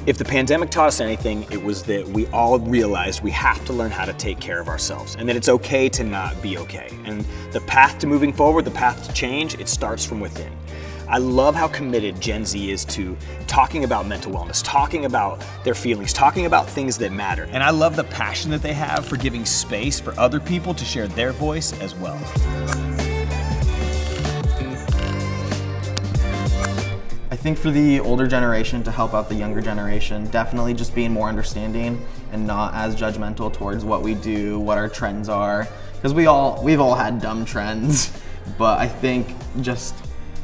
If the pandemic taught us anything, it was that we all realized we have to learn how to take care of ourselves and that it's okay to not be okay. And the path to moving forward, the path to change, it starts from within. I love how committed Gen Z is to talking about mental wellness, talking about their feelings, talking about things that matter. And I love the passion that they have for giving space for other people to share their voice as well. I think for the older generation to help out the younger generation, definitely just being more understanding and not as judgmental towards what we do, what our trends are, because we've all had dumb trends, but I think just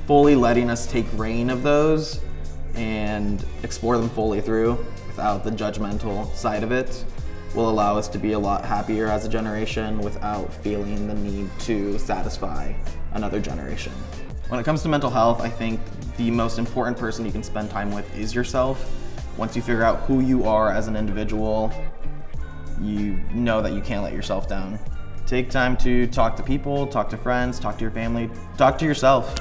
fully letting us take reign of those and explore them fully through without the judgmental side of it will allow us to be a lot happier as a generation without feeling the need to satisfy another generation. When it comes to mental health, I think the most important person you can spend time with is yourself. Once you figure out who you are as an individual, you know that you can't let yourself down. Take time to talk to people, talk to friends, talk to your family, talk to yourself.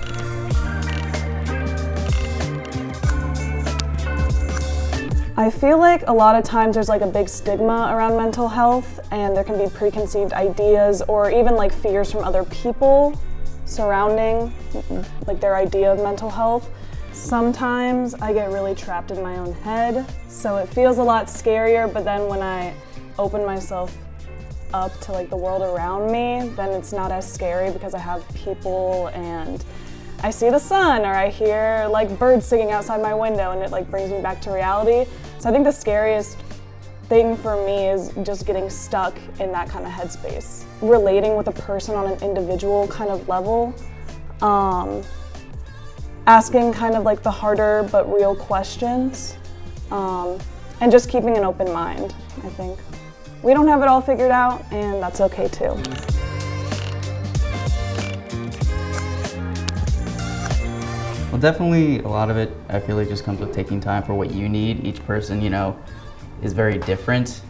I feel like a lot of times there's like a big stigma around mental health, and there can be preconceived ideas or even like fears from other people surrounding like their idea of mental health. Sometimes I get really trapped in my own head, so it feels a lot scarier, but then when I open myself up to like the world around me, then it's not as scary because I have people and I see the sun or I hear like birds singing outside my window, and it like brings me back to reality. So I think the scariest thing for me is just getting stuck in that kind of headspace. Relating with a person on an individual kind of level, asking kind of like the harder but real questions, and just keeping an open mind, I think. We don't have it all figured out, and that's okay too. Well, definitely a lot of it, I feel like, just comes with taking time for what you need. Each person, is very different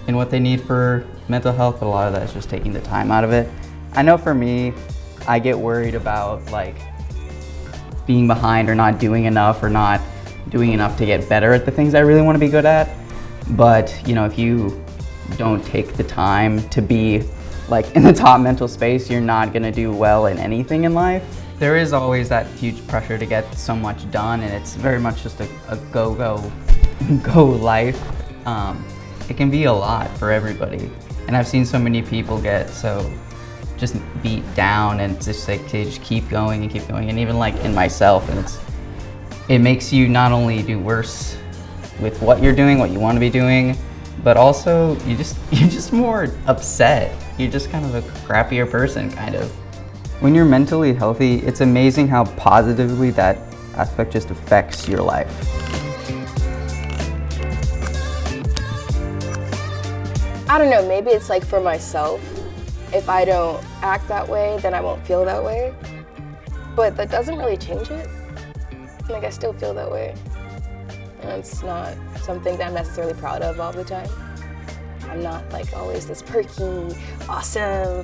in what they need for mental health, but a lot of that is just taking the time out of it. I know for me, I get worried about like being behind or not doing enough or not doing enough to get better at the things I really want to be good at. But, if you don't take the time to be like in the top mental space, you're not gonna do well in anything in life. There is always that huge pressure to get so much done, and it's very much just a go life. It can be a lot for everybody. And I've seen so many people get so just beat down, and just like they just keep going, and even like in myself, and it makes you not only do worse with what you're doing, what you want to be doing, but also you're just more upset. You're just kind of a crappier person, kind of. When you're mentally healthy, it's amazing how positively that aspect just affects your life. I don't know, maybe it's like for myself. If I don't act that way, then I won't feel that way. But that doesn't really change it. Like, I still feel that way. And it's not something that I'm necessarily proud of all the time. I'm not like always this perky, awesome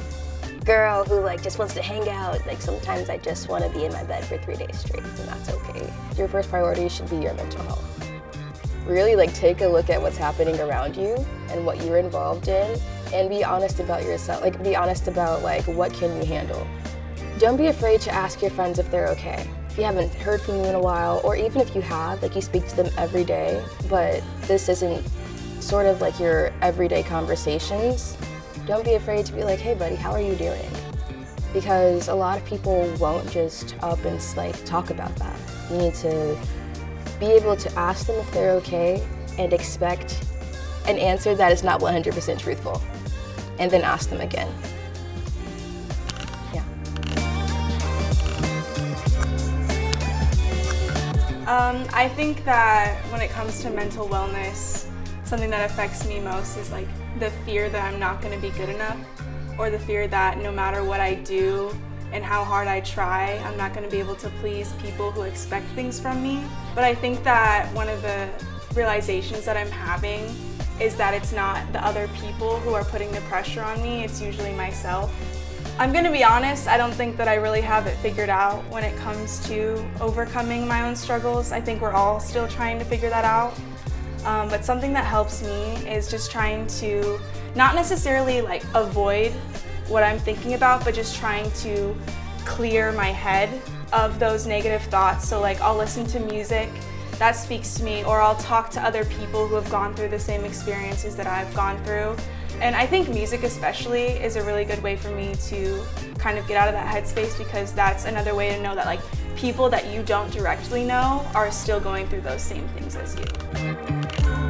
girl who like just wants to hang out. Like, sometimes I just want to be in my bed for 3 days straight, and that's okay. Your first priority should be your mental health. Really like take a look at what's happening around you and what you're involved in, and be honest about yourself. Like, be honest about like what can you handle. Don't be afraid to ask your friends if they're okay. If you haven't heard from them in a while, or even if you have, like you speak to them every day, but this isn't sort of like your everyday conversations, don't be afraid to be like, hey buddy, how are you doing? Because a lot of people won't just up and like talk about that. You need to be able to ask them if they're okay and expect an answer that is not 100% truthful, and then ask them again. Yeah. I think that when it comes to mental wellness, something that affects me most is like the fear that I'm not going to be good enough, or the fear that no matter what I do and how hard I try, I'm not going to be able to please people who expect things from me. But I think that one of the realizations that I'm having is that it's not the other people who are putting the pressure on me, it's usually myself. I'm going to be honest, I don't think that I really have it figured out when it comes to overcoming my own struggles. I think we're all still trying to figure that out. But something that helps me is just trying to not necessarily like avoid what I'm thinking about, but just trying to clear my head of those negative thoughts. So like I'll listen to music that speaks to me, or I'll talk to other people who have gone through the same experiences that I've gone through. And I think music especially is a really good way for me to kind of get out of that headspace, because that's another way to know that like people that you don't directly know are still going through those same things as you.